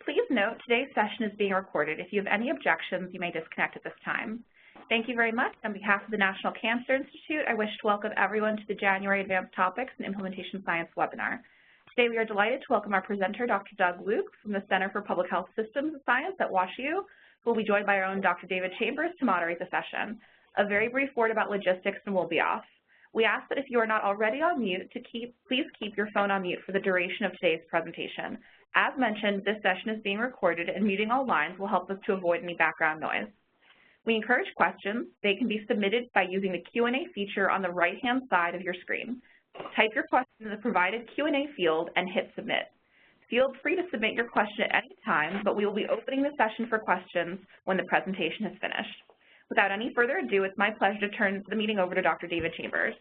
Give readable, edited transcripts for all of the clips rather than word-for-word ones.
Please note today's session is being recorded. If you have any objections, you may disconnect at this time. Thank you very much. On behalf of the National Cancer Institute, I wish to welcome everyone to the January Advanced Topics in Implementation Science webinar. Today we are delighted to welcome our presenter, Dr. Doug Luke from the Center for Public Health Systems Science at WashU, who will be joined by our own Dr. David Chambers to moderate the session. A very brief word about logistics and we'll be off. We ask that if you are not already on mute, please keep your phone on mute for the duration of today's presentation. As mentioned, this session is being recorded and muting all lines will help us to avoid any background noise. We encourage questions. They can be submitted by using the Q&A feature on the right-hand side of your screen. Type your question in the provided Q&A field and hit submit. Feel free to submit your question at any time, but we will be opening the session for questions when the presentation is finished. Without any further ado, it's my pleasure to turn the meeting over to Dr. David Chambers.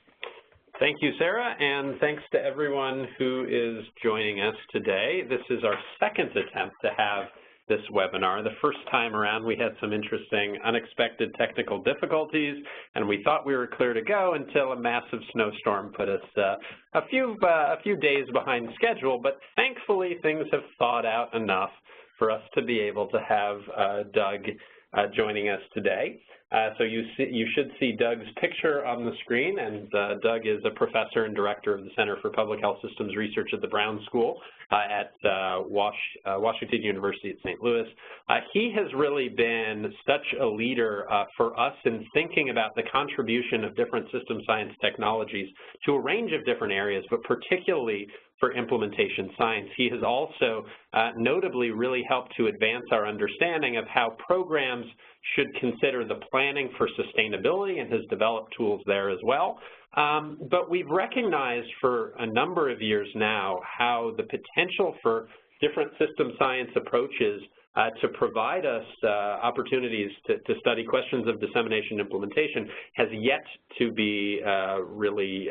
Thank you, Sarah, and thanks to everyone who is joining us today. This is our second attempt to have this webinar. The first time around, we had some interesting, unexpected technical difficulties, and we thought we were clear to go until a massive snowstorm put us a few days behind schedule. But thankfully, things have thawed out enough for us to be able to have Doug joining us today. So you should see Doug's picture on the screen, and Doug is a professor and director of the Center for Public Health Systems Research at the Brown School at Washington University at St. Louis. He has really been such a leader for us in thinking about the contribution of different system science technologies to a range of different areas, but particularly for implementation science. He has also notably really helped to advance our understanding of how programs should consider the planning for sustainability and has developed tools there as well. But we've recognized for a number of years now how the potential for different system science approaches to provide us opportunities to study questions of dissemination and implementation has yet to be really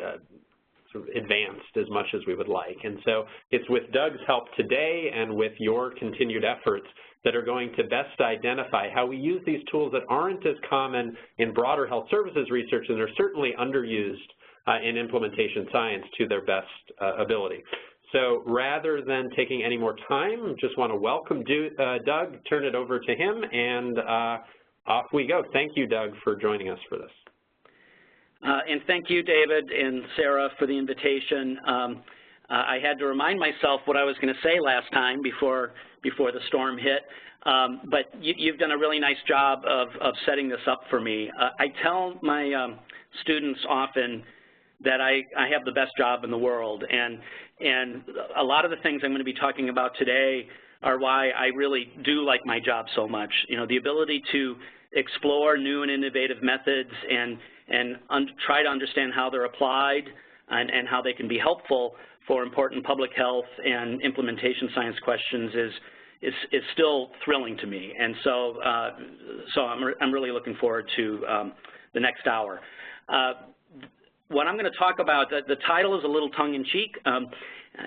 advanced as much as we would like. And so it's with Doug's help today and with your continued efforts that are going to best identify how we use these tools that aren't as common in broader health services research and are certainly underused in implementation science to their best ability. So rather than taking any more time, just want to welcome Doug, turn it over to him, and off we go. Thank you, Doug, for joining us for this. And thank you, David and Sarah, for the invitation. I had to remind myself what I was going to say last time before the storm hit, but you've done a really nice job of setting this up for me. I tell my students often that I have the best job in the world, and a lot of the things I'm going to be talking about today are why I really do like my job so much. You know, the ability to explore new and innovative methods and try to understand how they're applied and how they can be helpful for important public health and implementation science questions is still thrilling to me. And so I'm really looking forward to the next hour. What I'm going to talk about, the title is a little tongue-in-cheek.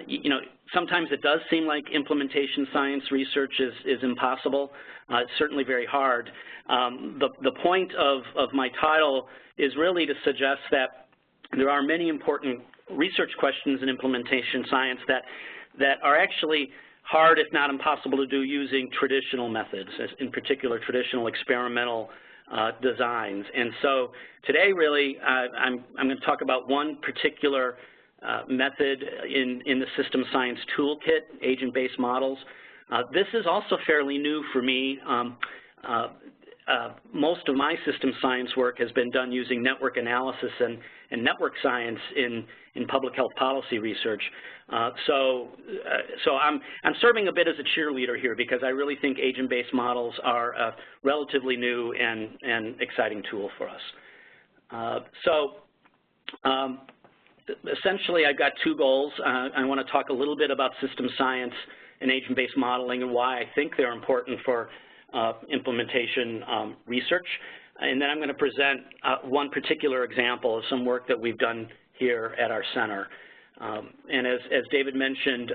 You know, sometimes it does seem like implementation science research is impossible. It's certainly very hard. The point of my title is really to suggest that there are many important research questions in implementation science that are actually hard, if not impossible, to do using traditional methods, in particular traditional experimental designs. And so today, really, I'm going to talk about one particular method in the system science toolkit, agent-based models. This is also fairly new for me. Most of my system science work has been done using network analysis and network science in public health policy research. So I'm serving a bit as a cheerleader here because I really think agent-based models are a relatively new and exciting tool for us. Essentially, I've got two goals. I want to talk a little bit about system science and agent-based modeling and why I think they're important for implementation research. And then I'm going to present one particular example of some work that we've done here at our center. And as David mentioned,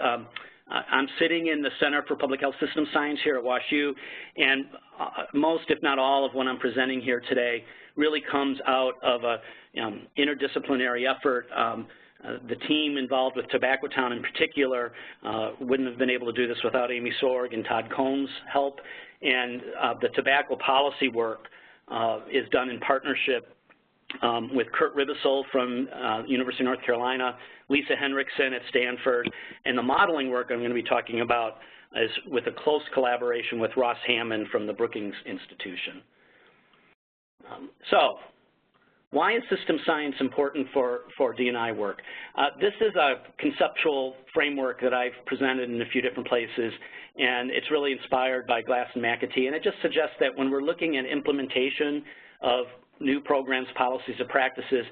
I'm sitting in the Center for Public Health System Science here at WashU, and most, if not all, of what I'm presenting here today really comes out of a interdisciplinary effort The team involved with Tobacco Town in particular wouldn't have been able to do this without Amy Sorg and Todd Combs' help. And the tobacco policy work is done in partnership with Kurt Ribisol from University of North Carolina, Lisa Henriksen at Stanford, and the modeling work I'm going to be talking about is with a close collaboration with Ross Hammond from the Brookings Institution. So, why is system science important for D&I work? This is a conceptual framework that I've presented in a few different places, and it's really inspired by Glass and McAtee, and it just suggests that when we're looking at implementation of new programs, policies, or practices,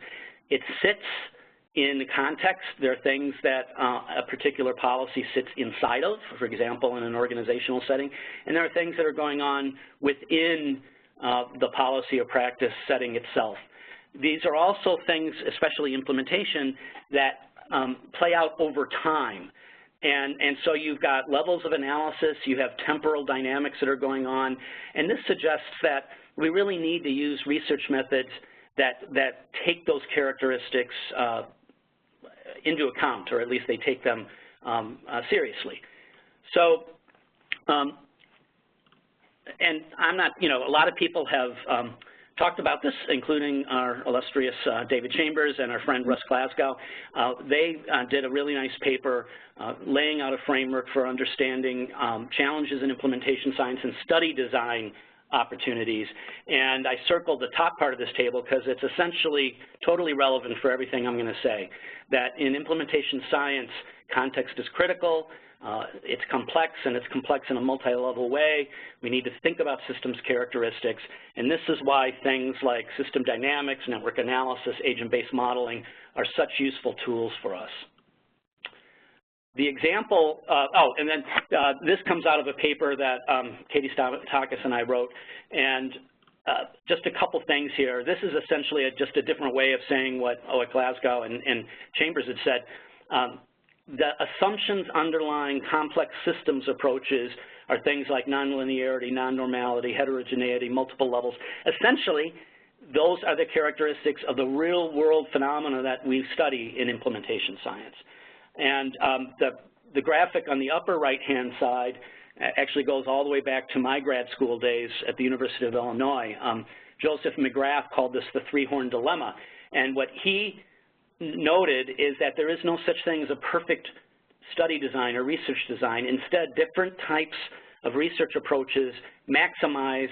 it sits in the context. There are things that a particular policy sits inside of, for example, in an organizational setting, and there are things that are going on within the policy or practice setting itself. These are also things, especially implementation, that play out over time. And so you've got levels of analysis, you have temporal dynamics that are going on, and this suggests that we really need to use research methods that take those characteristics into account, or at least they take them seriously. So, and I'm not, you know, a lot of people have talked about this, including our illustrious David Chambers and our friend Russ Glasgow. They did a really nice paper laying out a framework for understanding challenges in implementation science and study design opportunities. And I circled the top part of this table because it's essentially totally relevant for everything I'm going to say. That in implementation science, context is critical. It's complex, and it's complex in a multi-level way. We need to think about systems characteristics, and this is why things like system dynamics, network analysis, agent-based modeling are such useful tools for us. The example, and then this comes out of a paper that Katie Stamakis and I wrote, and just a couple things here. This is essentially just a different way of saying what Glasgow and Chambers had said. The assumptions underlying complex systems approaches are things like nonlinearity, non-normality, heterogeneity, multiple levels. Essentially, those are the characteristics of the real-world phenomena that we study in implementation science. And the graphic on the upper right-hand side actually goes all the way back to my grad school days at the University of Illinois. Joseph McGrath called this the three-horn dilemma. And what he noted is that there is no such thing as a perfect study design or research design. Instead, different types of research approaches maximize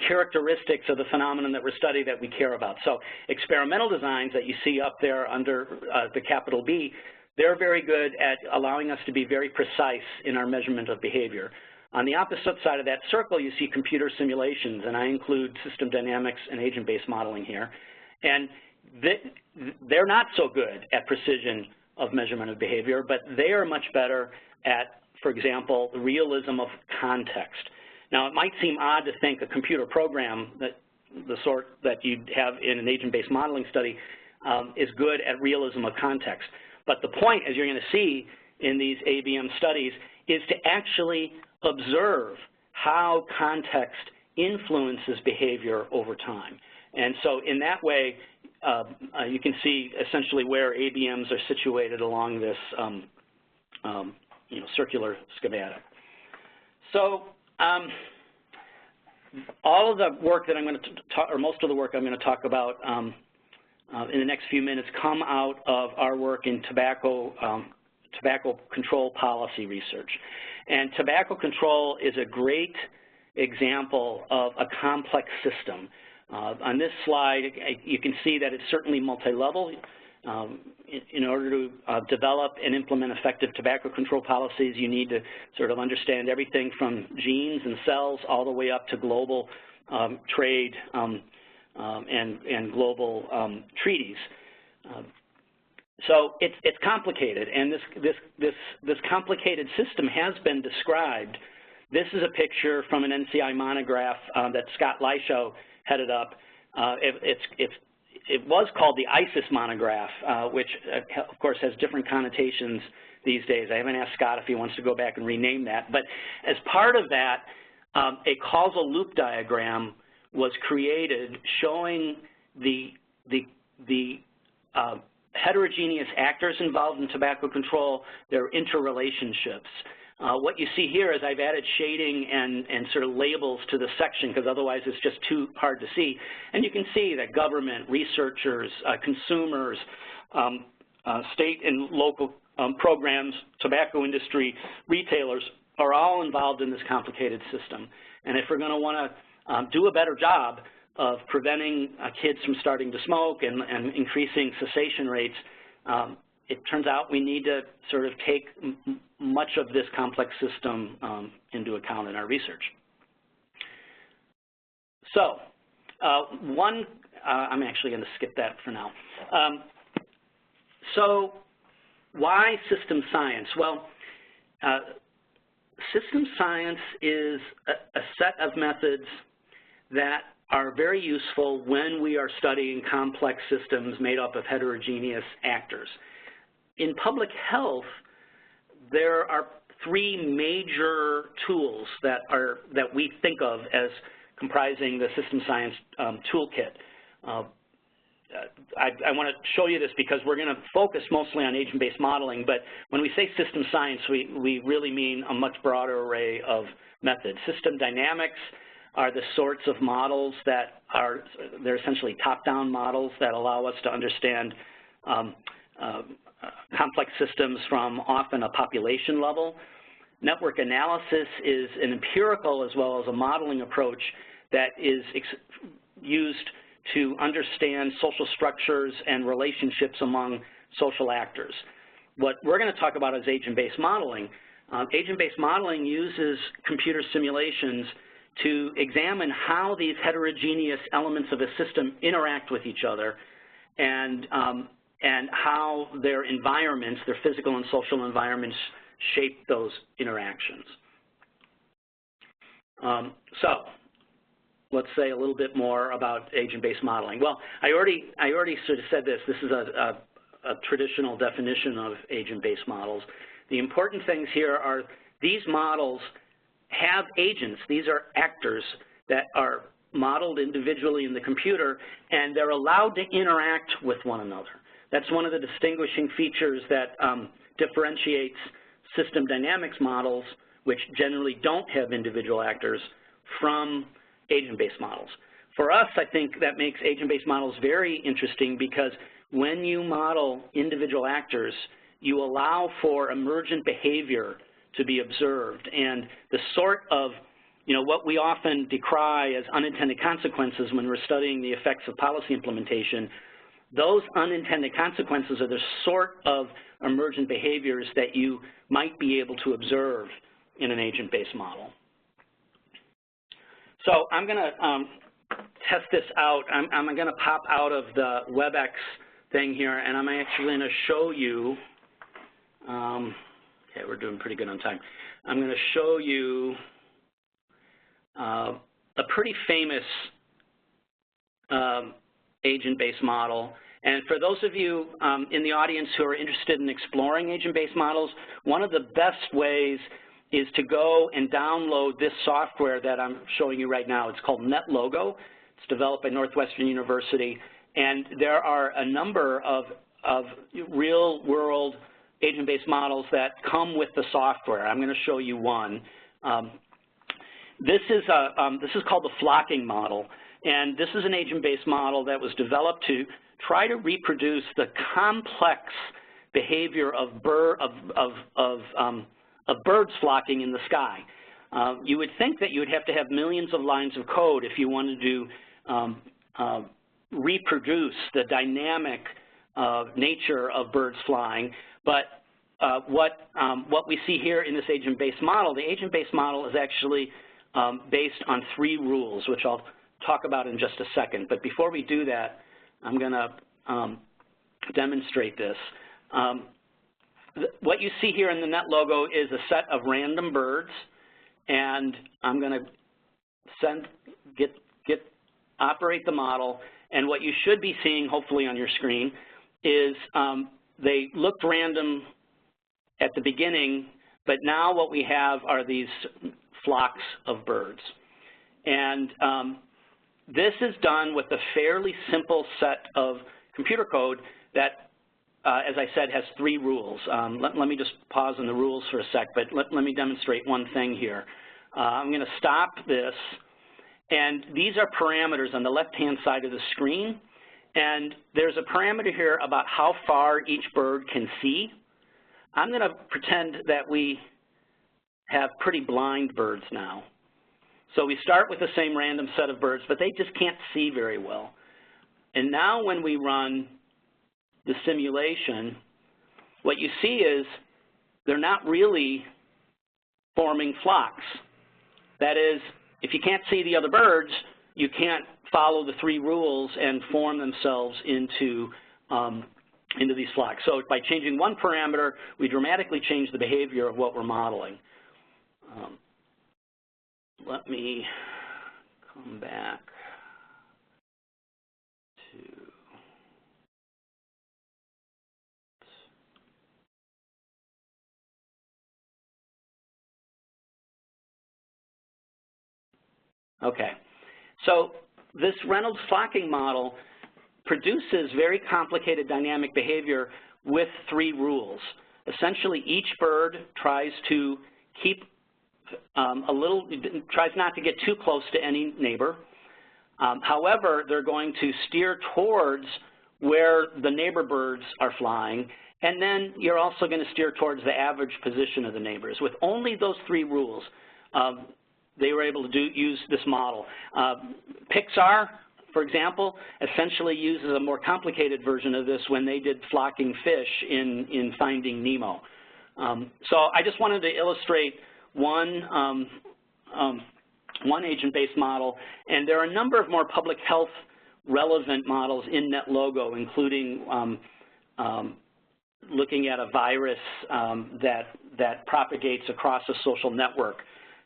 characteristics of the phenomenon that we're studying that we care about. So experimental designs that you see up there under the capital B, they're very good at allowing us to be very precise in our measurement of behavior. On the opposite side of that circle, you see computer simulations, and I include system dynamics and agent-based modeling here. And they're not so good at precision of measurement of behavior, but they are much better at, for example, the realism of context. Now, it might seem odd to think a computer program, that the sort that you'd have in an agent-based modeling study, is good at realism of context. But the point, as you're going to see in these ABM studies, is to actually observe how context influences behavior over time. And so in that way, you can see essentially where ABMs are situated along this circular schematic. So all of the work that I'm going to talk, or most of the work I'm going to talk about in the next few minutes come out of our work in tobacco control policy research. And tobacco control is a great example of a complex system. On this slide, you can see that it's certainly multi-level. In order to develop and implement effective tobacco control policies, you need to sort of understand everything from genes and cells all the way up to global trade and global treaties. So it's complicated, and this complicated system has been described. This is a picture from an NCI monograph that Scott Leishow headed up. It was called the ISIS monograph, which of course has different connotations these days. I haven't asked Scott if he wants to go back and rename that, but as part of that, a causal loop diagram was created showing the the heterogeneous actors involved in tobacco control, their interrelationships. What you see here is I've added shading and sort of labels to the section because otherwise it's just too hard to see. And you can see that government, researchers, consumers, state and local programs, tobacco industry, retailers are all involved in this complicated system. And if we're going to want to do a better job of preventing kids from starting to smoke and increasing cessation rates, it turns out we need to sort of take much of this complex system into account in our research. So I'm actually going to skip that for now. So why system science? Well, system science is a set of methods that are very useful when we are studying complex systems made up of heterogeneous actors. In public health, there are three major tools that we think of as comprising the system science toolkit. I want to show you this because we're going to focus mostly on agent-based modeling, but when we say system science, we really mean a much broader array of methods. System dynamics are the sorts of models that they're essentially top-down models that allow us to understand complex systems from often a population level. Network analysis is an empirical as well as a modeling approach that is used to understand social structures and relationships among social actors. What we're going to talk about is agent-based modeling. Agent-based modeling uses computer simulations to examine how these heterogeneous elements of a system interact with each other and how their environments, their physical and social environments, shape those interactions. So let's say a little bit more about agent-based modeling. Well, I already sort of said this. This is a traditional definition of agent-based models. The important things here are these models have agents. These are actors that are modeled individually in the computer, and they're allowed to interact with one another. That's one of the distinguishing features that differentiates system dynamics models, which generally don't have individual actors, from agent-based models. For us, I think that makes agent-based models very interesting because when you model individual actors, you allow for emergent behavior to be observed, and the sort of, what we often decry as unintended consequences when we're studying the effects of policy implementation, those unintended consequences are the sort of emergent behaviors that you might be able to observe in an agent-based model. So I'm going to test this out. I'm going to pop out of the WebEx thing here, and I'm actually going to show you, okay, we're doing pretty good on time. I'm going to show you a pretty famous agent-based model. And for those of you in the audience who are interested in exploring agent-based models, one of the best ways is to go and download this software that I'm showing you right now. It's called NetLogo. It's developed by Northwestern University. And there are a number of real-world agent-based models that come with the software. I'm going to show you one. This is called the flocking model. And this is an agent-based model that was developed to try to reproduce the complex behavior of birds flocking in the sky. You would think that you would have to have millions of lines of code if you wanted to reproduce the dynamic nature of birds flying. But what we see here in this agent-based model, the agent-based model is actually based on 3 rules, which I'll talk about in just a second. But before we do that, I'm going to demonstrate this. What you see here in the NetLogo is a set of random birds, and I'm going to operate the model. And what you should be seeing, hopefully on your screen, is they looked random at the beginning, but now what we have are these flocks of birds. And this is done with a fairly simple set of computer code that, as I said, has 3 rules. Let me just pause on the rules for a sec, but let me demonstrate one thing here. I'm going to stop this, and these are parameters on the left-hand side of the screen, and there's a parameter here about how far each bird can see. I'm going to pretend that we have pretty blind birds now. So we start with the same random set of birds, but they just can't see very well. And now when we run the simulation, what you see is they're not really forming flocks. That is, if you can't see the other birds, you can't follow the 3 rules and form themselves into these flocks. So by changing one parameter, we dramatically change the behavior of what we're modeling. Let me come back to okay. So this Reynolds flocking model produces very complicated dynamic behavior with 3 rules. Essentially, each bird tries to keep tries not to get too close to any neighbor. However, they're going to steer towards where the neighbor birds are flying, and then you're also going to steer towards the average position of the neighbors. With only those 3 rules, they were able to use this model. Pixar, for example, essentially uses a more complicated version of this when they did flocking fish in Finding Nemo. So I just wanted to illustrate one agent-based model, and there are a number of more public health relevant models in NetLogo, including looking at a virus that propagates across a social network.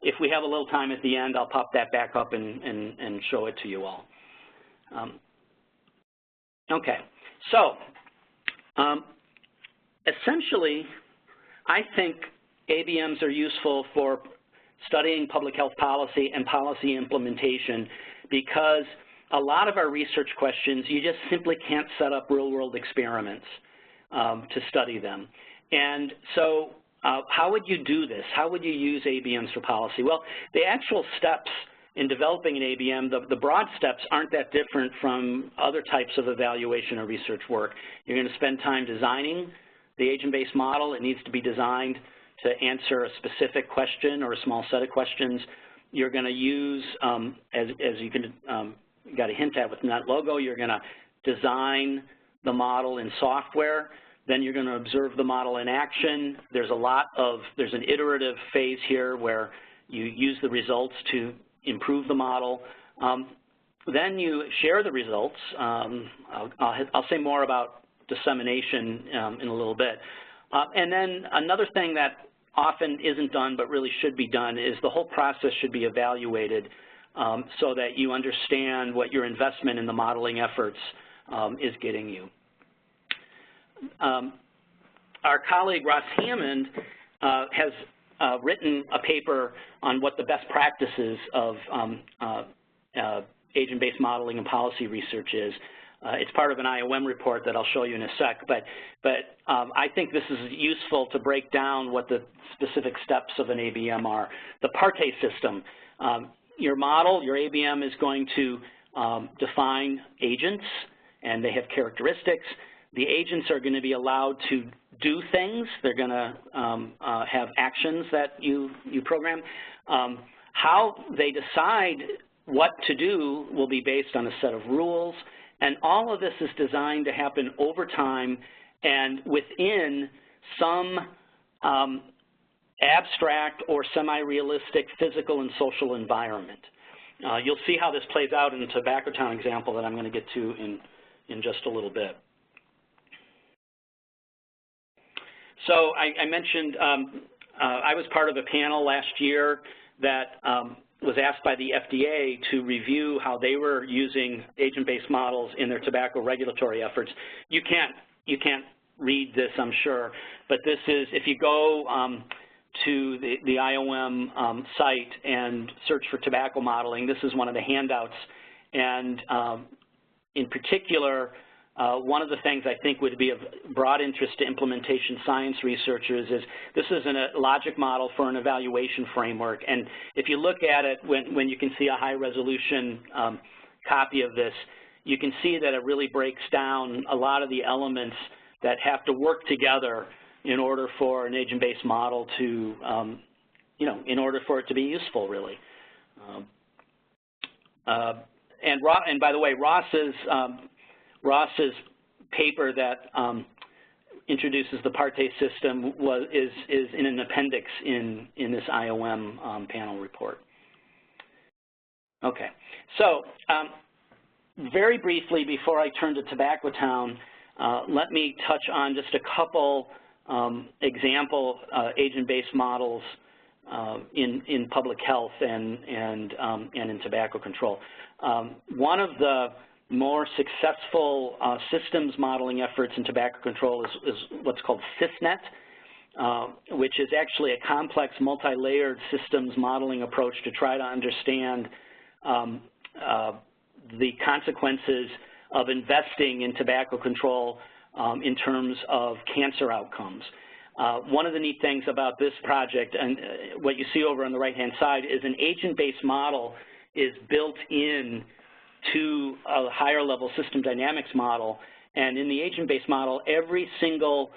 If we have a little time at the end, I'll pop that back up and show it to you all. Okay, so essentially, I think ABMs are useful for studying public health policy and policy implementation because a lot of our research questions, you just simply can't set up real-world experiments to study them. And so how would you do this? How would you use ABMs for policy? Well, the actual steps in developing an ABM, the broad steps aren't that different from other types of evaluation or research work. You're going to spend time designing the agent-based model. It needs to be designed to answer a specific question or a small set of questions. You're going to use, as you can got a hint at with NetLogo, you're going to design the model in software. Then you're going to observe the model in action. There's an iterative phase here where you use the results to improve the model. Then you share the results. I'll say more about dissemination in a little bit. And then another thing that often isn't done but really should be done is the whole process should be evaluated so that you understand what your investment in the modeling efforts is getting you. Our colleague Ross Hammond has written a paper on what the best practices of agent-based modeling and policy research is. It's part of an IOM report that I'll show you in a sec, but I think this is useful to break down what the specific steps of an ABM are. The parte system, your model, your ABM is going to define agents, and they have characteristics. The agents are going to be allowed to do things. They're going to have actions that you program. How they decide what to do will be based on a set of rules, and all of this is designed to happen over time and within some abstract or semi-realistic physical and social environment. You'll see how this plays out in the Tobacco Town example that I'm going to get to in just a little bit. So I mentioned I was part of a panel last year that was asked by the FDA to review how they were using agent-based models in their tobacco regulatory efforts. You can't read this, I'm sure, but this is, if you go to the IOM site and search for tobacco modeling, this is one of the handouts. And in particular, one of the things I think would be of broad interest to implementation science researchers is this is a logic model for an evaluation framework. And if you look at it, when you can see a high-resolution copy of this, you can see that it really breaks down a lot of the elements that have to work together in order for an agent-based model to, in order for it to be useful, really. And by the way, Ross's paper that introduces the Partey system is in an appendix in this IOM panel report. Okay, so very briefly before I turn to Tobacco Town, let me touch on just a couple example agent-based models in public health and in tobacco control. One of the more successful systems modeling efforts in tobacco control is what's called SysNet, which is actually a complex multi-layered systems modeling approach to try to understand the consequences of investing in tobacco control in terms of cancer outcomes. One of the neat things about this project, and what you see over on the right-hand side, is an agent-based model is built in to a higher-level system dynamics model. And in the agent-based model, every single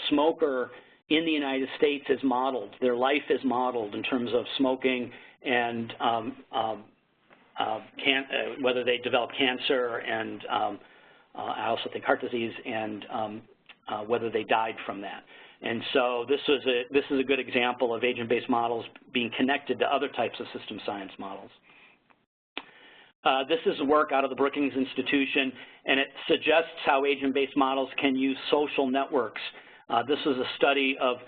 smoker in the United States is modeled. Their life is modeled in terms of smoking and whether they develop cancer and I also think heart disease and whether they died from that. And so this is a good example of agent-based models being connected to other types of system science models. This is work out of the Brookings Institution, and it suggests how agent-based models can use social networks. This is a study of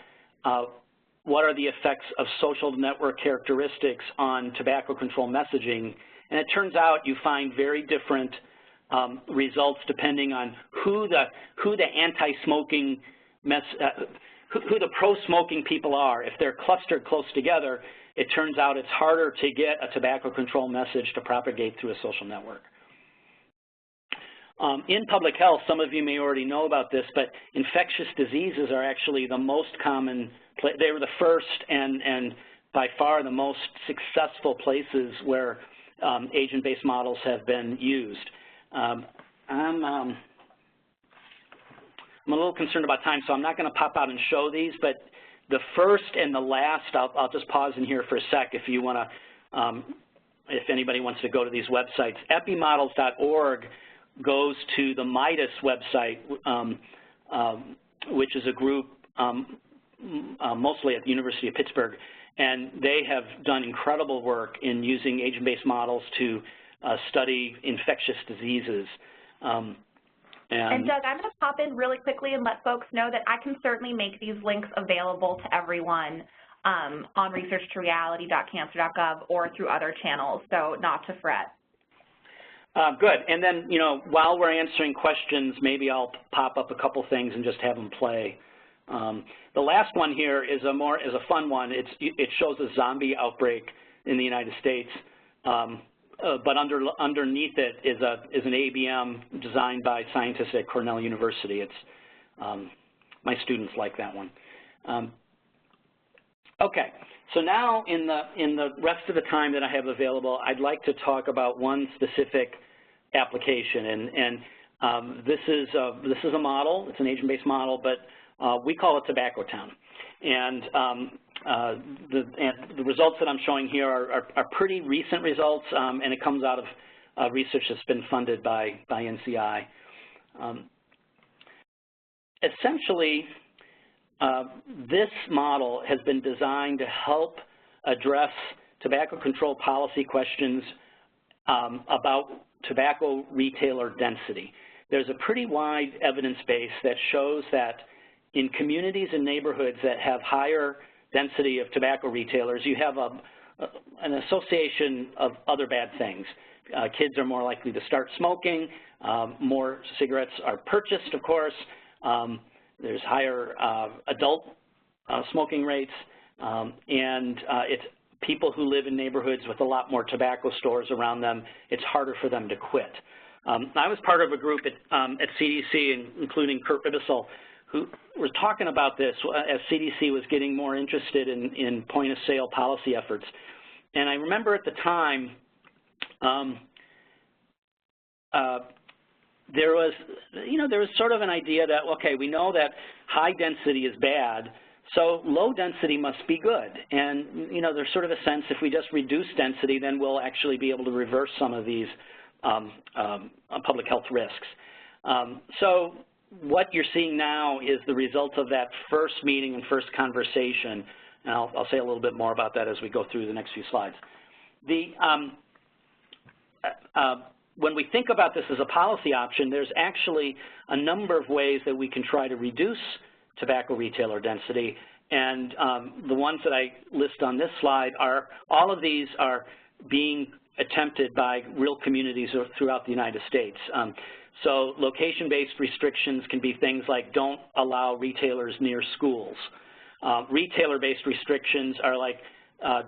what are the effects of social network characteristics on tobacco control messaging. And it turns out you find very different results depending on who the anti-smoking who the pro-smoking people are. If they're clustered close together, it turns out it's harder to get a tobacco control message to propagate through a social network. In public health, some of you may already know about this, but infectious diseases are actually the most common. They were the first and by far the most successful places where agent-based models have been used. I'm a little concerned about time, so I'm not going to pop out and show these, but the first and the last, I'll just pause in here for a sec if you want to, if anybody wants to go to these websites. epimodels.org goes to the MIDAS website, which is a group mostly at the University of Pittsburgh, and they have done incredible work in using agent-based models to study infectious diseases. And Doug, I'm going to pop in really quickly and let folks know that I can certainly make these links available to everyone on research2reality.cancer.gov or through other channels, so not to fret. Good. And then, while we're answering questions, maybe I'll pop up a couple things and just have them play. The last one here is a fun one. It shows a zombie outbreak in the United States. But underneath it is an ABM designed by scientists at Cornell University. It's my students like that one. Okay, so now in the rest of the time that I have available, I'd like to talk about one specific application, and this is a model. It's an agent-based model, but we call it Tobacco Town. And the results that I'm showing here are pretty recent results, and it comes out of research that's been funded by NCI. Essentially, this model has been designed to help address tobacco control policy questions about tobacco retailer density. There's a pretty wide evidence base that shows that in communities and neighborhoods that have higher density of tobacco retailers, you have an association of other bad things. Kids are more likely to start smoking, more cigarettes are purchased, of course, there's higher adult smoking rates, and it's people who live in neighborhoods with a lot more tobacco stores around them, it's harder for them to quit. I was part of a group at CDC, including Kurt Ribisel, who was talking about this as CDC was getting more interested in point-of-sale policy efforts. And I remember at the time, there was sort of an idea that, okay, we know that high density is bad, so low density must be good. And, there's sort of a sense if we just reduce density, then we'll actually be able to reverse some of these public health risks. So what you're seeing now is the result of that first meeting and first conversation. And I'll say a little bit more about that as we go through the next few slides. When we think about this as a policy option, there's actually a number of ways that we can try to reduce tobacco retailer density. And the ones that I list on this slide are, all of these are being attempted by real communities throughout the United States. So location-based restrictions can be things like don't allow retailers near schools. Retailer-based restrictions are like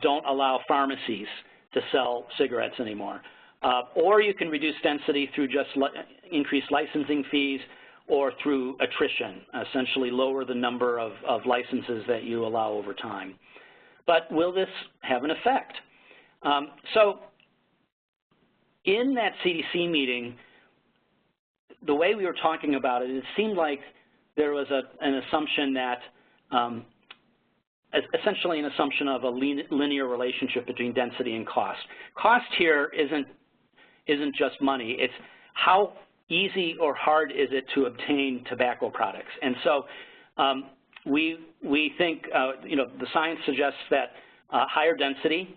don't allow pharmacies to sell cigarettes anymore. Or you can reduce density through just increased licensing fees or through attrition, essentially lower the number of licenses that you allow over time. But will this have an effect? So in that CDC meeting, the way we were talking about it, it seemed like there was an assumption that, essentially an assumption of a linear relationship between density and cost. Cost here isn't just money, it's how easy or hard is it to obtain tobacco products. And so we think, the science suggests that higher density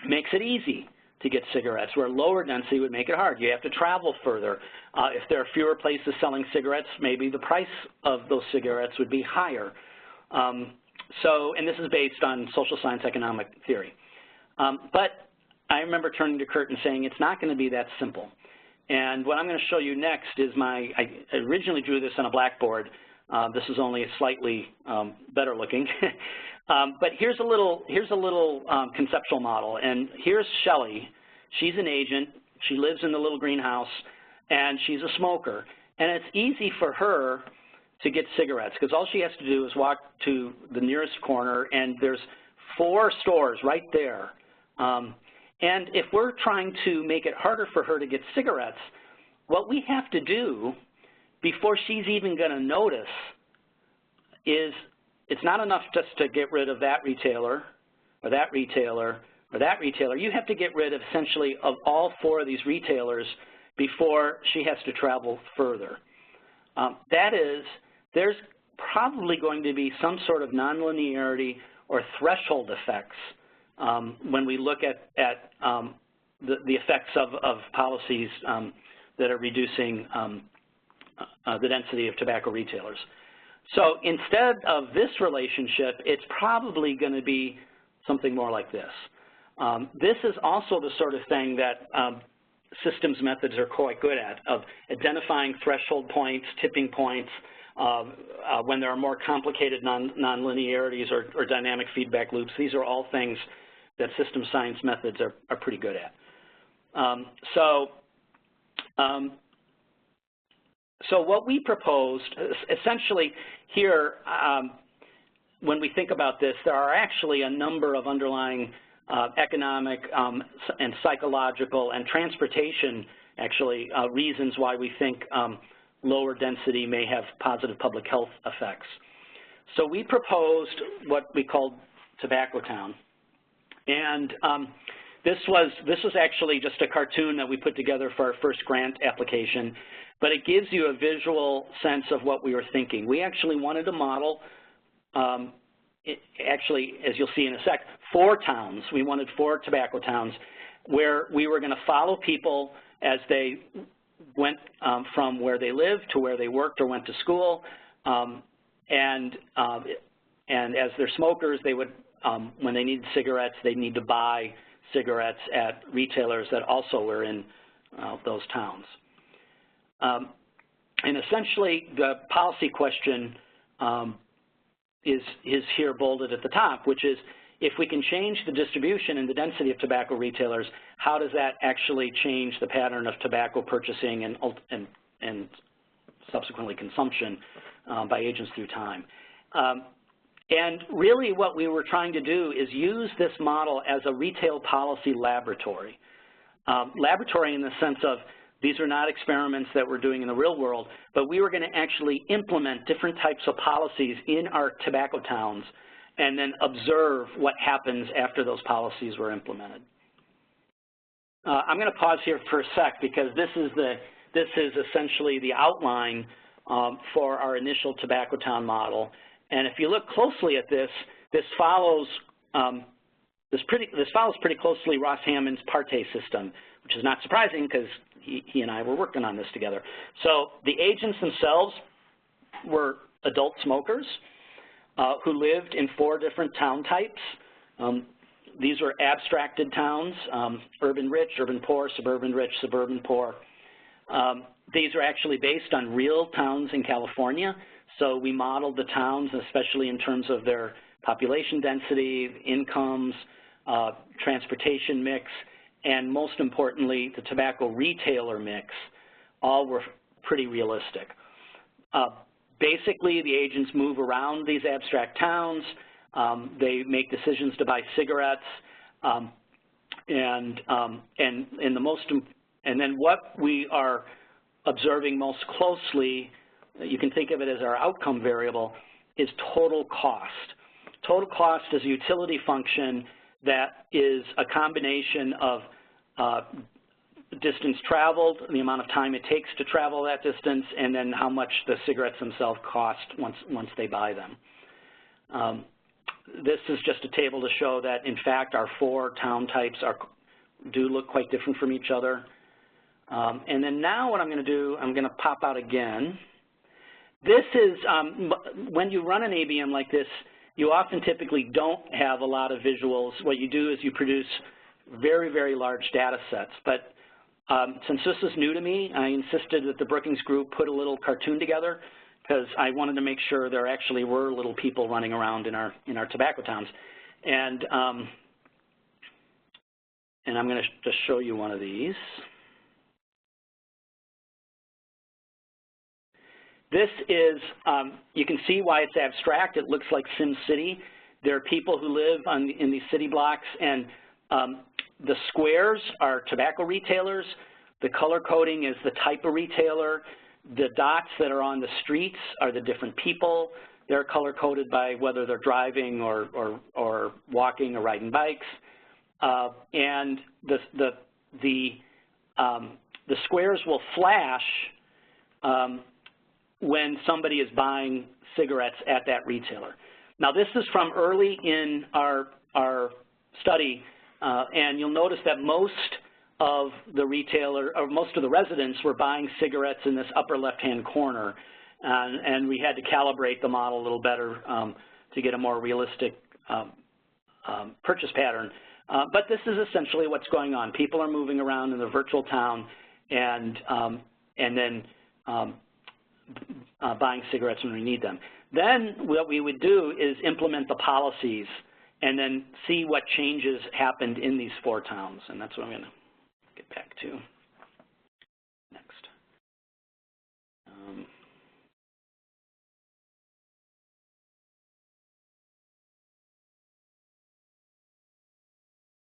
makes it easy to get cigarettes, where lower density would make it hard. You have to travel further. If there are fewer places selling cigarettes, maybe the price of those cigarettes would be higher. And this is based on social science economic theory. But I remember turning to Kurt and saying, it's not going to be that simple. And what I'm going to show you next is I originally drew this on a blackboard. This is only slightly better looking. But here's a little conceptual model. And here's Shelley. She's an agent. She lives in the little greenhouse, and she's a smoker. And it's easy for her to get cigarettes because all she has to do is walk to the nearest corner, and there's 4 stores right there. And if we're trying to make it harder for her to get cigarettes, what we have to do before she's even going to notice is it's not enough just to get rid of that retailer or that retailer or that retailer. You have to get rid of essentially of all 4 of these retailers before she has to travel further. That is, there's probably going to be some sort of nonlinearity or threshold effects when we look at the effects of policies that are reducing the density of tobacco retailers. So instead of this relationship, it's probably going to be something more like this. This is also the sort of thing that systems methods are quite good at, of identifying threshold points, tipping points, when there are more complicated nonlinearities or dynamic feedback loops. These are all things that system science methods are pretty good at. So what we proposed, essentially here, when we think about this, there are actually a number of underlying economic and psychological and transportation, actually, reasons why we think lower density may have positive public health effects. So we proposed what we called Tobacco Town. And this was actually just a cartoon that we put together for our first grant application, but it gives you a visual sense of what we were thinking. We actually wanted to model, actually, as you'll see in a sec, 4 towns. We wanted 4 tobacco towns where we were going to follow people as they went from where they lived to where they worked or went to school, and as they're smokers, they would, when they needed cigarettes, they'd need to buy cigarettes at retailers that also were in those towns. And essentially, the policy question is here bolded at the top, which is, if we can change the distribution and the density of tobacco retailers, how does that actually change the pattern of tobacco purchasing and subsequently consumption by agents through time? And really what we were trying to do is use this model as a retail policy laboratory. Laboratory in the sense of these are not experiments that we're doing in the real world, but we were going to actually implement different types of policies in our tobacco towns and then observe what happens after those policies were implemented. I'm going to pause here for a sec because this is essentially the outline for our initial tobacco town model. And if you look closely at this, this follows pretty closely Ross Hammond's PARTE system, which is not surprising because he and I were working on this together. So the agents themselves were adult smokers who lived in 4 different town types. These were abstracted towns, urban rich, urban poor, suburban rich, suburban poor. These are actually based on real towns in California. So we modeled the towns, especially in terms of their population density, incomes, transportation mix, and most importantly, the tobacco retailer mix. All were pretty realistic. Basically, the agents move around these abstract towns. They make decisions to buy cigarettes, and then what we are observing most closely, you can think of it as our outcome variable, is total cost. Total cost is a utility function that is a combination of distance traveled, the amount of time it takes to travel that distance, and then how much the cigarettes themselves cost once they buy them. This is just a table to show that, in fact, our 4 town types do look quite different from each other. And then now what I'm going to do, I'm going to pop out again. This is, when you run an ABM like this, you often typically don't have a lot of visuals. What you do is you produce very, very large data sets. But since this is new to me, I insisted that the Brookings group put a little cartoon together because I wanted to make sure there actually were little people running around in our tobacco towns. And I'm going to just show you one of these. This is, you can see why it's abstract. It looks like Sim City. There are people who live in these city blocks, and the squares are tobacco retailers. The color coding is the type of retailer. The dots that are on the streets are the different people. They're color coded by whether they're driving or walking or riding bikes. And the squares will flash when somebody is buying cigarettes at that retailer. Now, this is from early in our study, and you'll notice that most of the residents were buying cigarettes in this upper left-hand corner, and we had to calibrate the model a little better to get a more realistic purchase pattern. But this is essentially what's going on. People are moving around in the virtual town and then buying cigarettes when we need them. Then what we would do is implement the policies and then see what changes happened in these 4 towns. And that's what I'm going to get back to next.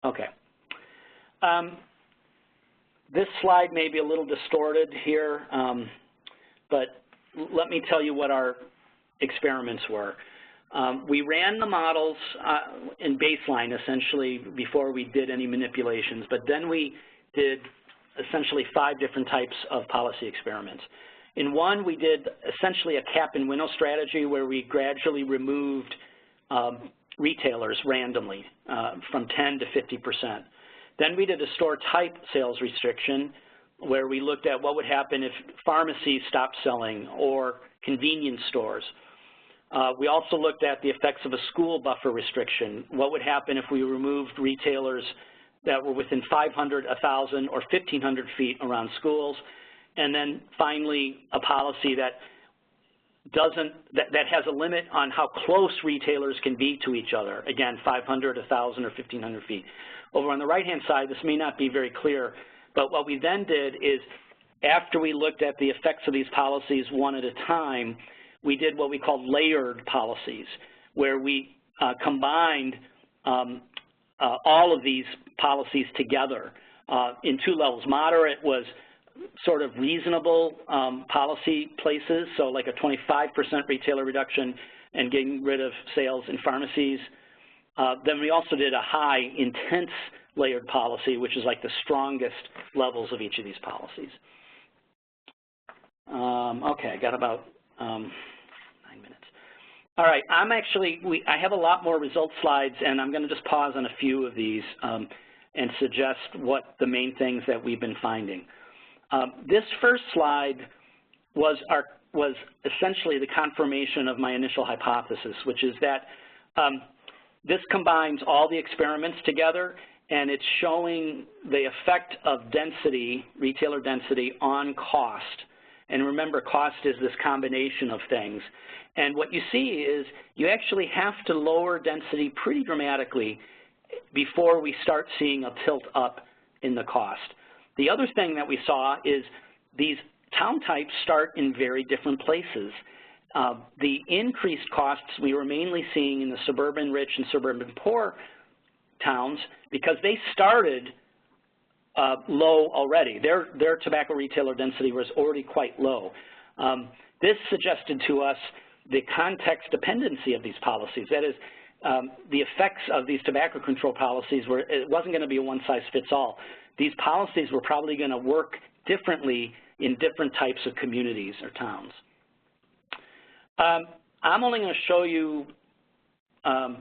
Okay. This slide may be a little distorted here, but let me tell you what our experiments were. We ran the models in baseline, essentially, before we did any manipulations, but then we did essentially 5 different types of policy experiments. In one, we did essentially a cap and winnow strategy where we gradually removed retailers randomly from 10 to 50%. Then we did a store type sales restriction where we looked at what would happen if pharmacies stopped selling or convenience stores. We also looked at the effects of a school buffer restriction. What would happen if we removed retailers that were within 500, 1,000, or 1,500 feet around schools? And then finally, a policy that that has a limit on how close retailers can be to each other. Again, 500, 1,000, or 1,500 feet. Over on the right-hand side, this may not be very clear, but what we then did is, after we looked at the effects of these policies one at a time, we did what we called layered policies, where we combined all of these policies together in two levels. Moderate was sort of reasonable policy places, so like a 25% retailer reduction and getting rid of sales in pharmacies. Then we also did a high, intense layered policy, which is like the strongest levels of each of these policies. Okay, I got about 9 minutes. All right, I have a lot more results slides, and I'm going to just pause on a few of these and suggest what the main things that we've been finding. This first slide was essentially the confirmation of my initial hypothesis, which is that this combines all the experiments together, and it's showing the effect of density, retailer density, on cost. And remember, cost is this combination of things. And what you see is you actually have to lower density pretty dramatically before we start seeing a tilt up in the cost. The other thing that we saw is these town types start in very different places. The increased costs we were mainly seeing in the suburban rich and suburban poor towns because they started low already. Their tobacco retailer density was already quite low. This suggested to us the context dependency of these policies. That is, the effects of these tobacco control policies it wasn't going to be a one-size-fits-all. These policies were probably going to work differently in different types of communities or towns. I'm only going to show you, I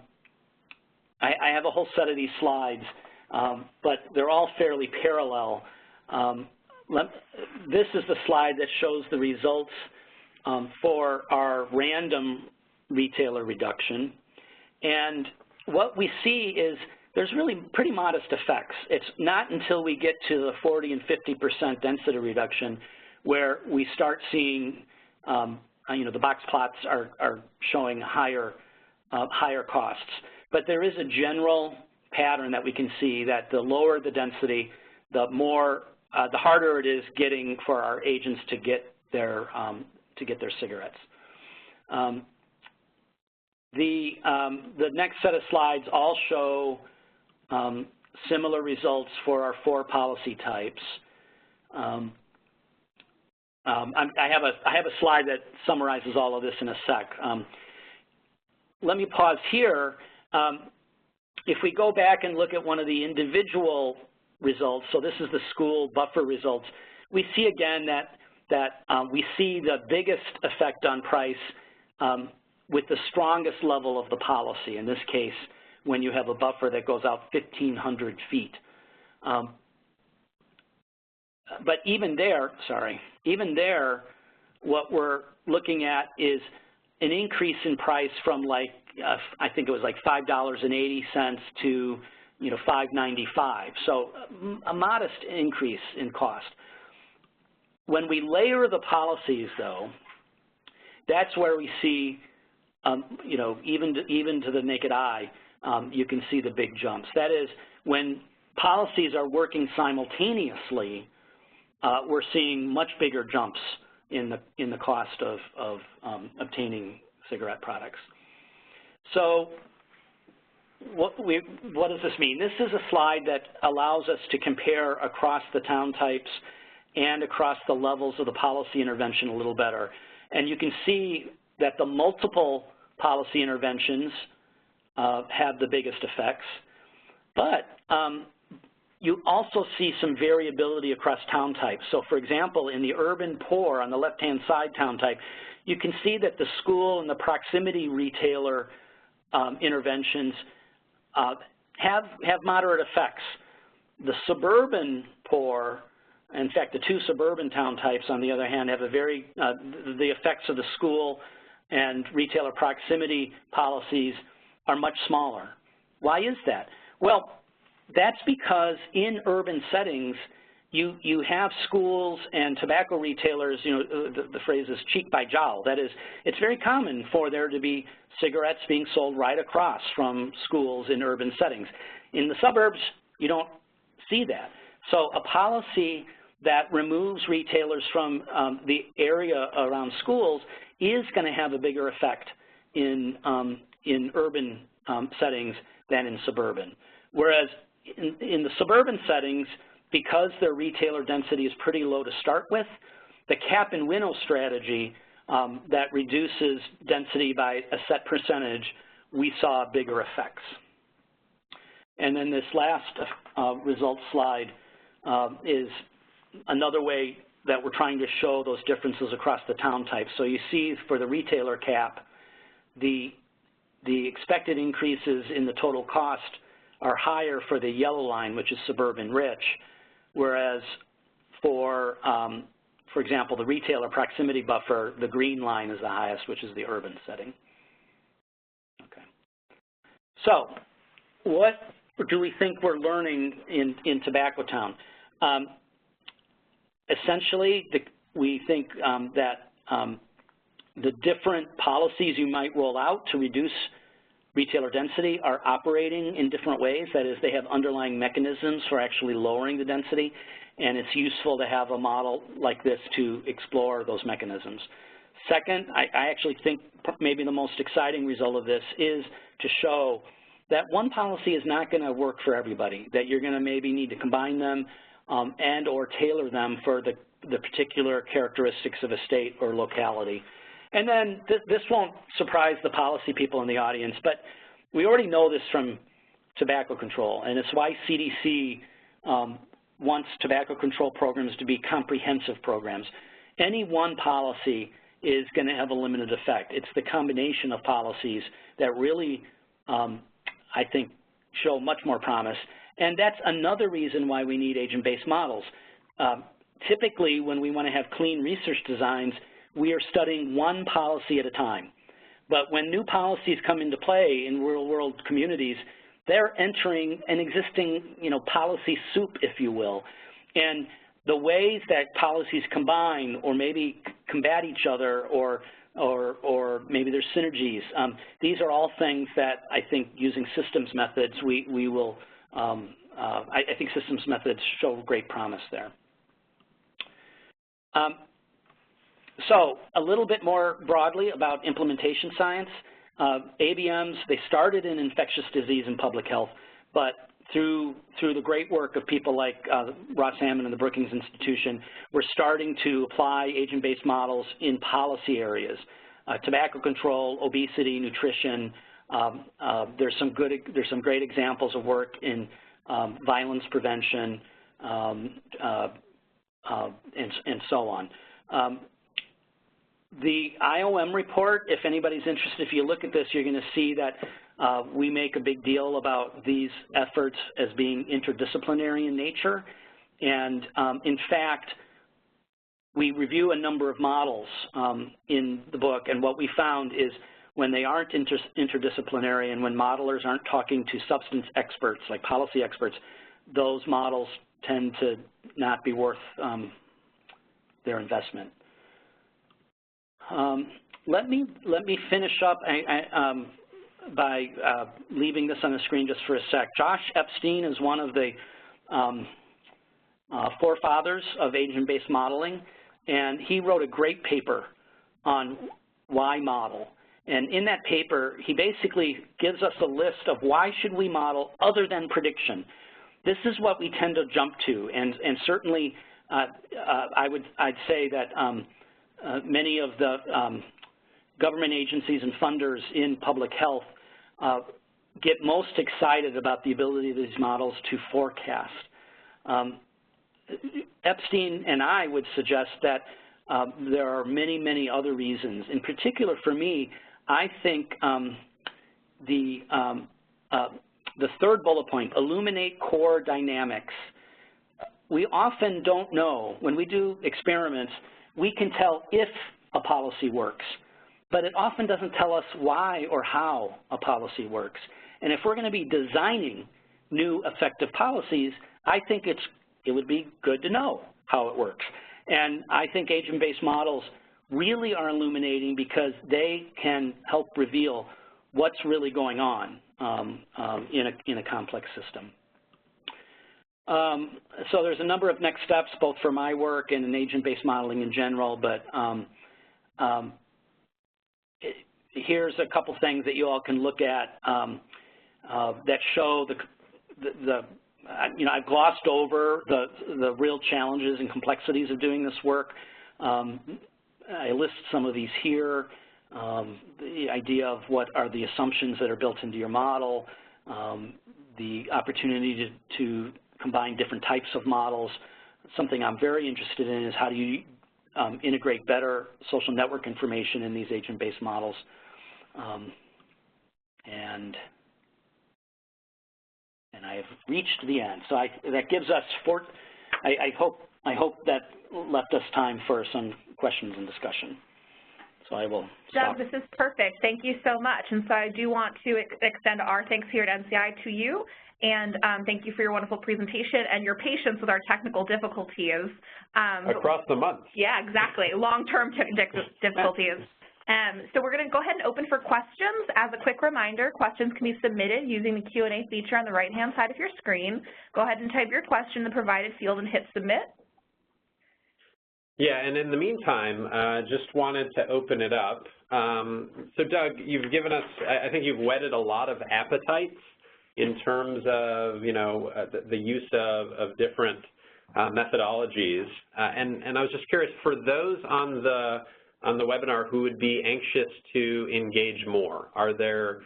have a whole set of these slides, but they're all fairly parallel. This is the slide that shows the results for our random retailer reduction. And what we see is there's really pretty modest effects. It's not until we get to the 40 and 50% density reduction where we start seeing, the box plots are showing higher costs. But there is a general pattern that we can see that the lower the density, the harder it is getting for our agents to get their cigarettes. The next set of slides all show similar results for our 4 policy types. I have a slide that summarizes all of this in a sec. Let me pause here. If we go back and look at one of the individual results, so this is the school buffer results, we see again that we see the biggest effect on price with the strongest level of the policy, in this case, when you have a buffer that goes out 1,500 feet. But even there, what we're looking at is an increase in price from like, I think it was like $5.80 to $5.95. So a modest increase in cost. When we layer the policies, though, that's where we see, even to the naked eye, you can see the big jumps. That is, when policies are working simultaneously, we're seeing much bigger jumps in the cost of obtaining cigarette products. So what does this mean? This is a slide that allows us to compare across the town types and across the levels of the policy intervention a little better. And you can see that the multiple policy interventions have the biggest effects. But you also see some variability across town types. So for example, in the urban poor, on the left-hand side town type, you can see that the school and the proximity retailer interventions have moderate effects. The suburban poor, in fact, the 2 suburban town types, on the other hand, have the effects of the school and retailer proximity policies are much smaller. Why is that? Well, that's because in urban settings, you have schools and tobacco retailers, you know, the phrase is cheek by jowl. That is, it's very common for there to be cigarettes being sold right across from schools in urban settings. In the suburbs, you don't see that. So a policy that removes retailers from the area around schools is going to have a bigger effect in urban settings than in suburban. Whereas in the suburban settings, because their retailer density is pretty low to start with, the cap and winnow strategy that reduces density by a set percentage, we saw bigger effects. And then this last result slide is another way that we're trying to show those differences across the town types. So you see for the retailer cap, the expected increases in the total cost are higher for the yellow line, which is suburban rich, whereas for example, the retailer proximity buffer, the green line is the highest, which is the urban setting. Okay. So what do we think we're learning in Tobacco Town? Essentially, we think that the different policies you might roll out to reduce retailer density are operating in different ways. That is, they have underlying mechanisms for actually lowering the density, and it's useful to have a model like this to explore those mechanisms. Second, I actually think maybe the most exciting result of this is to show that one policy is not going to work for everybody, that you're going to maybe need to combine them and or tailor them for the particular characteristics of a state or locality. And then this won't surprise the policy people in the audience, but we already know this from tobacco control, and it's why CDC wants tobacco control programs to be comprehensive programs. Any one policy is going to have a limited effect. It's the combination of policies that really, I think, show much more promise. And that's another reason why we need agent-based models. Typically, when we want to have clean research designs, we are studying one policy at a time. But when new policies come into play in real-world communities, they're entering an existing, policy soup, if you will. And the ways that policies combine or maybe combat each other or maybe there's synergies, these are all things that I think using systems methods, we will, I think systems methods show great promise there. So a little bit more broadly about implementation science. ABMs, they started in infectious disease and public health, but through the great work of people like Ross Hammond and the Brookings Institution, we're starting to apply agent-based models in policy areas. Tobacco control, obesity, nutrition. There's some great examples of work in violence prevention and so on. The IOM report, if anybody's interested, if you look at this, you're going to see that we make a big deal about these efforts as being interdisciplinary in nature. And in fact, we review a number of models in the book, and what we found is when they aren't interdisciplinary and when modelers aren't talking to substance experts, like policy experts, those models tend to not be worth their investment. Let me finish up by leaving this on the screen just for a sec. Josh Epstein is one of the forefathers of agent-based modeling, and he wrote a great paper on why model. And in that paper, he basically gives us a list of why should we model other than prediction. This is what we tend to jump to, and certainly I'd say that many of the government agencies and funders in public health get most excited about the ability of these models to forecast. Epstein and I would suggest that there are many, many other reasons. In particular for me, I think the third bullet point, illuminate core dynamics. We often don't know, when we do experiments, we can tell if a policy works, but it often doesn't tell us why or how a policy works. And if we're going to be designing new effective policies, I think it's it would be good to know how it works. And I think agent-based models really are illuminating because they can help reveal what's really going on in a complex system. So there's a number of next steps, both for my work and in agent-based modeling in general, but here's a couple things that you all can look at that show I've glossed over the real challenges and complexities of doing this work. I list some of these here. The idea of what are the assumptions that are built into your model, the opportunity to combine different types of models. Something I'm very interested in is how do you integrate better social network information in these agent-based models. And I have reached the end. So that gives us I hope that left us time for some questions and discussion. So I will stop. Doug, this is perfect. Thank you so much. And so I do want to extend our thanks here at NCI to you. And thank you for your wonderful presentation and your patience with our technical difficulties. Across the month. Yeah, exactly. Long-term difficulties. So we're going to go ahead and open for questions. As a quick reminder, questions can be submitted using the Q&A feature on the right-hand side of your screen. Go ahead and type your question in the provided field and hit submit. Yeah, and in the meantime, just wanted to open it up. So Doug, you've given us, I think you've whetted a lot of appetites in terms of, the use of different methodologies. And I was just curious, for those on the webinar who would be anxious to engage more, are there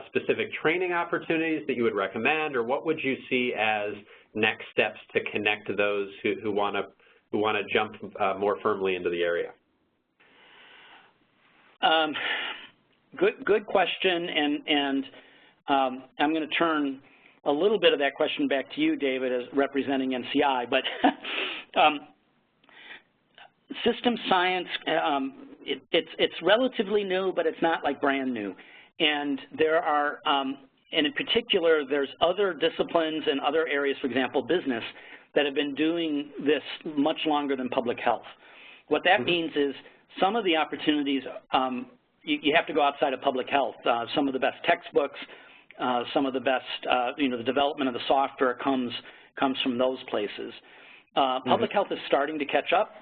specific training opportunities that you would recommend, or what would you see as next steps to connect to those who want to jump more firmly into the area? Good question, and I'm going to turn a little bit of that question back to you, David, as representing NCI. But system science, it's relatively new, but it's not like brand new. And there are, and in particular, there's other disciplines and other areas, for example, business, that have been doing this much longer than public health. What that means is some of the opportunities, you have to go outside of public health. Some of the best textbooks, some of the best, the development of the software comes from those places. Public health is starting to catch up.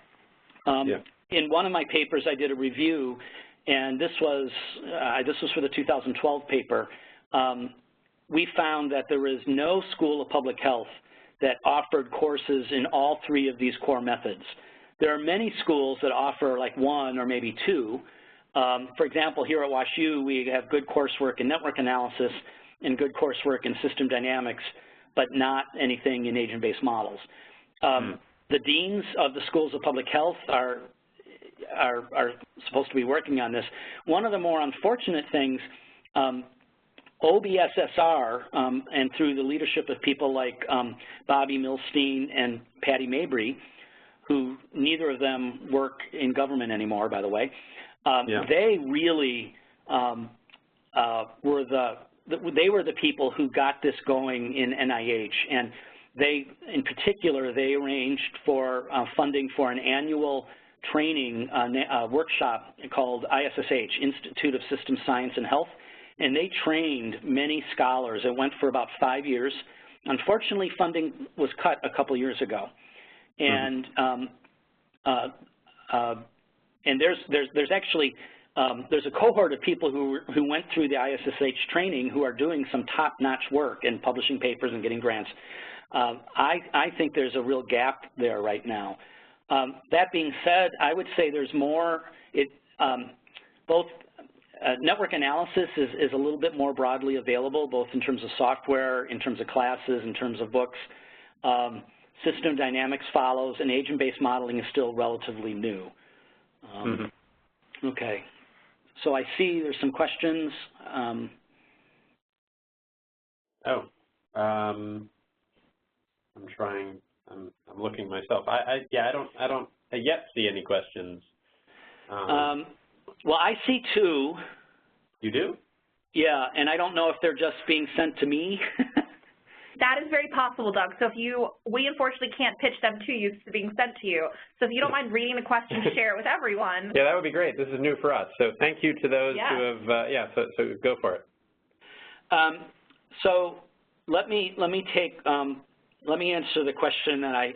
In one of my papers, I did a review, and this was for the 2012 paper. We found that there is no school of public health that offered courses in all three of these core methods. There are many schools that offer like one or maybe two. For example, here at WashU, we have good coursework in network analysis and good coursework in system dynamics, but not anything in agent-based models. The deans of the schools of public health are supposed to be working on this. One of the more unfortunate things, OBSSR, and through the leadership of people like Bobby Milstein and Patty Mabry, who neither of them work in government anymore, by the way, they really were the people who got this going in NIH, and they, in particular, they arranged for funding for an annual training workshop called ISSH, Institute of System Science and Health, and they trained many scholars. It went for about 5 years. Unfortunately, funding was cut a couple years ago, and there's actually there's a cohort of people who went through the ISSH training who are doing some top-notch work and publishing papers and getting grants. I think there's a real gap there right now. That being said, I would say there's more. Both network analysis is a little bit more broadly available, both in terms of software, in terms of classes, in terms of books. System dynamics follows, and agent-based modeling is still relatively new. Okay, so I see there's some questions. I'm trying. I'm looking myself. I don't yet see any questions. Well, I see two. You do? Yeah, and I don't know if they're just being sent to me. That is very possible, Doug. So if we unfortunately can't pitch them to you, it's being sent to you. So if you don't mind reading the question, share it with everyone. Yeah, that would be great. This is new for us. So thank you to those who have, so go for it. So let me answer the question that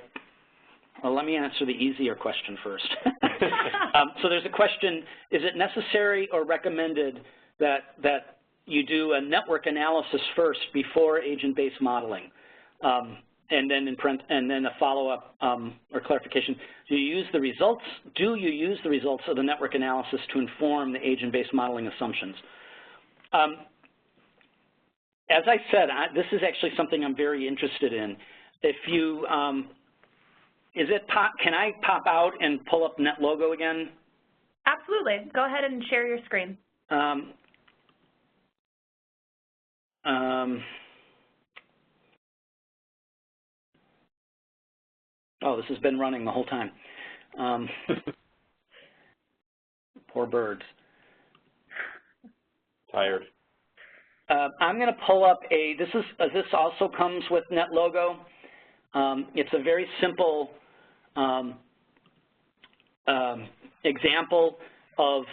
let me answer the easier question first. So there's a question, is it necessary or recommended that you do a network analysis first before agent-based modeling? And then a follow-up or clarification. Do you use the results of the network analysis to inform the agent-based modeling assumptions? As I said, this is actually something I'm very interested in. If you, can I pop out and pull up NetLogo again? Absolutely. Go ahead and share your screen. Oh, this has been running the whole time. Poor birds. Tired. I'm going to pull up this also comes with NetLogo. It's a very simple example of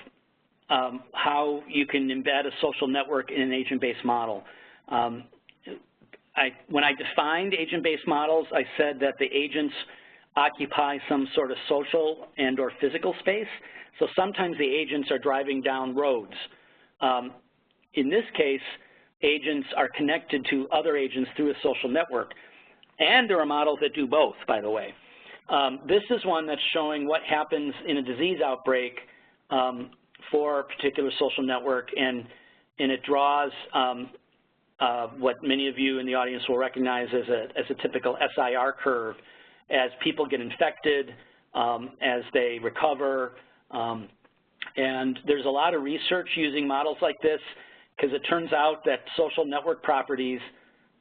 how you can embed a social network in an agent-based model. When I defined agent-based models, I said that the agents occupy some sort of social and or physical space. So sometimes the agents are driving down roads. In this case, agents are connected to other agents through a social network. And there are models that do both, by the way. This is one that's showing what happens in a disease outbreak for a particular social network, and it draws what many of you in the audience will recognize as a typical SIR curve as people get infected, as they recover. And there's a lot of research using models like this because it turns out that social network properties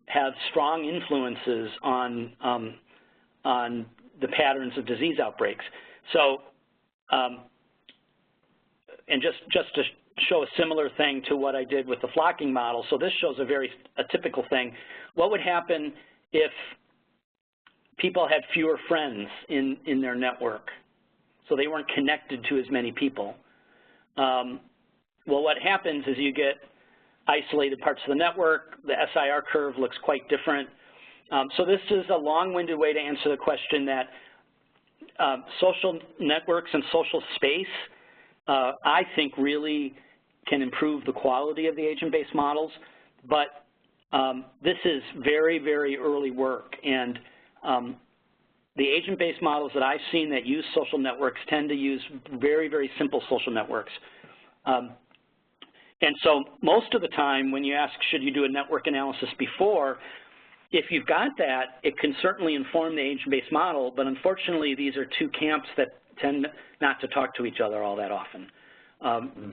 have strong influences on the patterns of disease outbreaks. So, and just to show a similar thing to what I did with the flocking model, so this shows a typical thing. What would happen if people had fewer friends in their network, so they weren't connected to as many people? Well, what happens is you get isolated parts of the network. The SIR curve looks quite different. So this is a long-winded way to answer the question that social networks and social space, I think, really can improve the quality of the agent-based models. But this is very, very early work. And the agent-based models that I've seen that use social networks tend to use very, very simple social networks. And so most of the time when you ask, should you do a network analysis before, if you've got that, it can certainly inform the agent-based model, but unfortunately these are two camps that tend not to talk to each other all that often.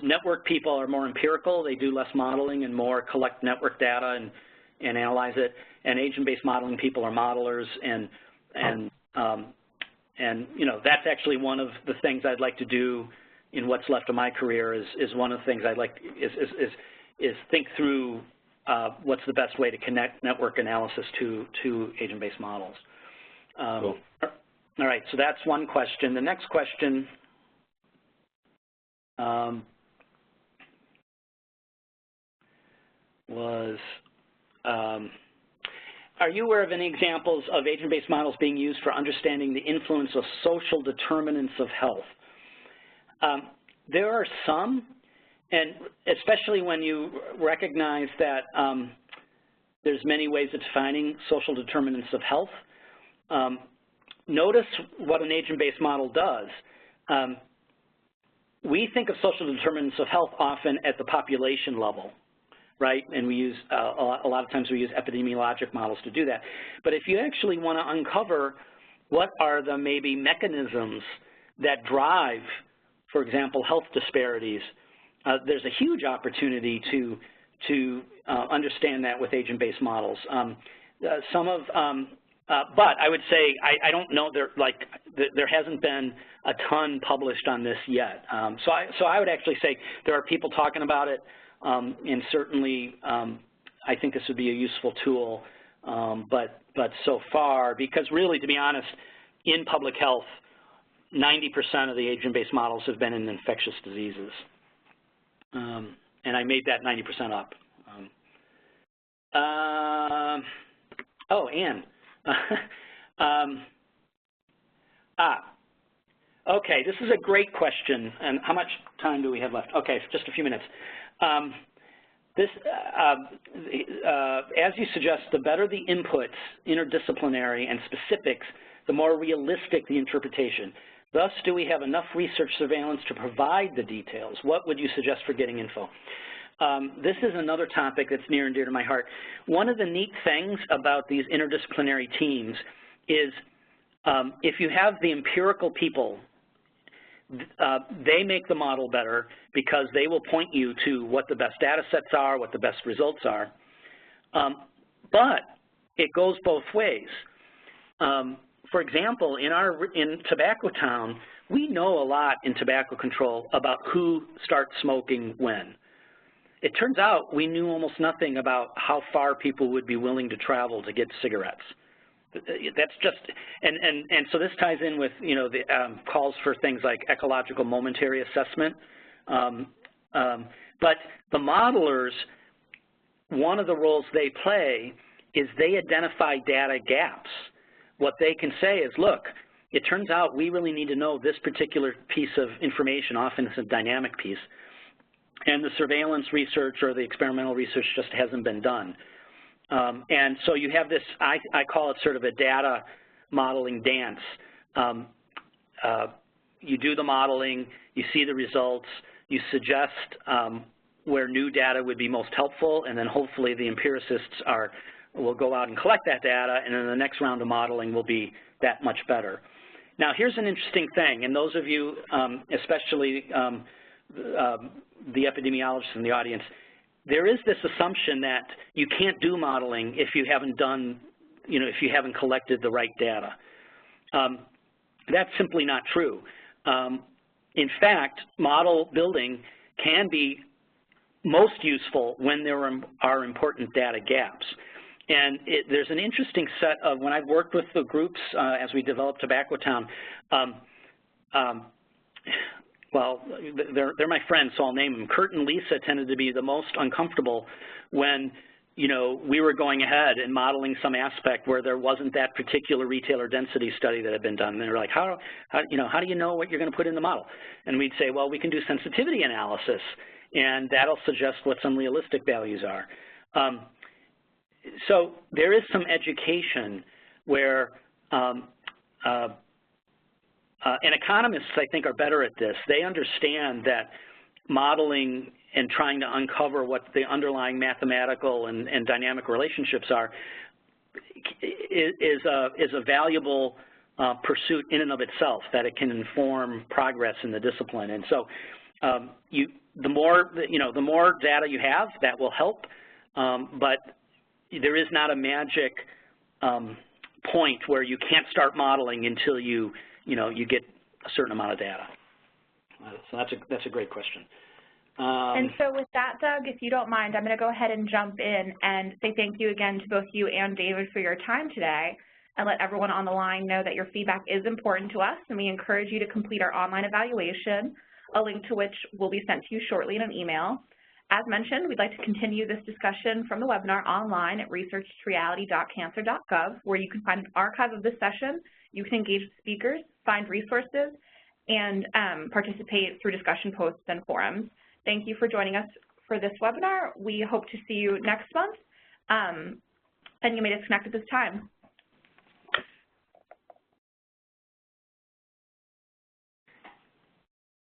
Network people are more empirical, they do less modeling and more collect network data and analyze it, and agent-based modeling people are modelers, and you know, that's actually one of the things I'd like to do in what's left of my career is one of the things I'd like is think through what's the best way to connect network analysis to agent-based models. Cool. All right, so that's one question. The next question was, are you aware of any examples of agent-based models being used for understanding the influence of social determinants of health? There are some, and especially when you recognize that there's many ways of defining social determinants of health. Notice what an agent-based model does. We think of social determinants of health often at the population level, right? And we use, a lot of times we use epidemiologic models to do that. But if you actually want to uncover what are the maybe mechanisms that drive, for example, health disparities, there's a huge opportunity to understand that with agent-based models. But I would say I don't know, there hasn't been a ton published on this yet. So I would actually say there are people talking about it, and certainly I think this would be a useful tool but so far, because really, to be honest, in public health, 90% of the agent-based models have been in infectious diseases. And I made that 90% up. Oh, Anne. Okay, this is a great question. And how much time do we have left? Okay, just a few minutes. As you suggest, the better the inputs, interdisciplinary and specifics, the more realistic the interpretation. Thus, do we have enough research surveillance to provide the details? What would you suggest for getting info? This is another topic that's near and dear to my heart. One of the neat things about these interdisciplinary teams is if you have the empirical people, they make the model better because they will point you to what the best data sets are, what the best results are. But it goes both ways. For example, in Tobacco Town, we know a lot in tobacco control about who starts smoking when. It turns out we knew almost nothing about how far people would be willing to travel to get cigarettes. That's just, and so this ties in with, you know, the calls for things like ecological momentary assessment. But the modelers, one of the roles they play is they identify data gaps. What they can say is, look, it turns out we really need to know this particular piece of information. Often it's a dynamic piece. And the surveillance research or the experimental research just hasn't been done. And so you have this, I call it sort of a data modeling dance. You do the modeling, you see the results, you suggest where new data would be most helpful, and then hopefully the empiricists will go out and collect that data, and then the next round of modeling will be that much better. Now, here's an interesting thing, and those of you, especially the epidemiologists in the audience, there is this assumption that you can't do modeling if you haven't done, you know, if you haven't collected the right data. That's simply not true. In fact, model building can be most useful when there are important data gaps. And there's an interesting set of, when I've worked with the groups as we developed Tobacco Town, well, they're my friends, so I'll name them. Kurt and Lisa tended to be the most uncomfortable when, you know, we were going ahead and modeling some aspect where there wasn't that particular retailer density study that had been done. And they were like, how do you know what you're going to put in the model? And we'd say, well, we can do sensitivity analysis, and that'll suggest what some realistic values are. So there is some education where, and economists, I think, are better at this. They understand that modeling and trying to uncover what the underlying mathematical and dynamic relationships are is a valuable pursuit in and of itself, that it can inform progress in the discipline. And so the more data you have, that will help, but there is not a magic point where you can't start modeling until you get a certain amount of data. So that's a great question. And so with that, Doug, if you don't mind, I'm going to go ahead and jump in and say thank you again to both you and David for your time today, and let everyone on the line know that your feedback is important to us, and we encourage you to complete our online evaluation, a link to which will be sent to you shortly in an email. As mentioned, we'd like to continue this discussion from the webinar online at researchreality.cancer.gov, where you can find an archive of this session. You can engage with speakers, find resources, and participate through discussion posts and forums. Thank you for joining us for this webinar. We hope to see you next month, and you may disconnect at this time.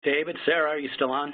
David, Sarah, are you still on?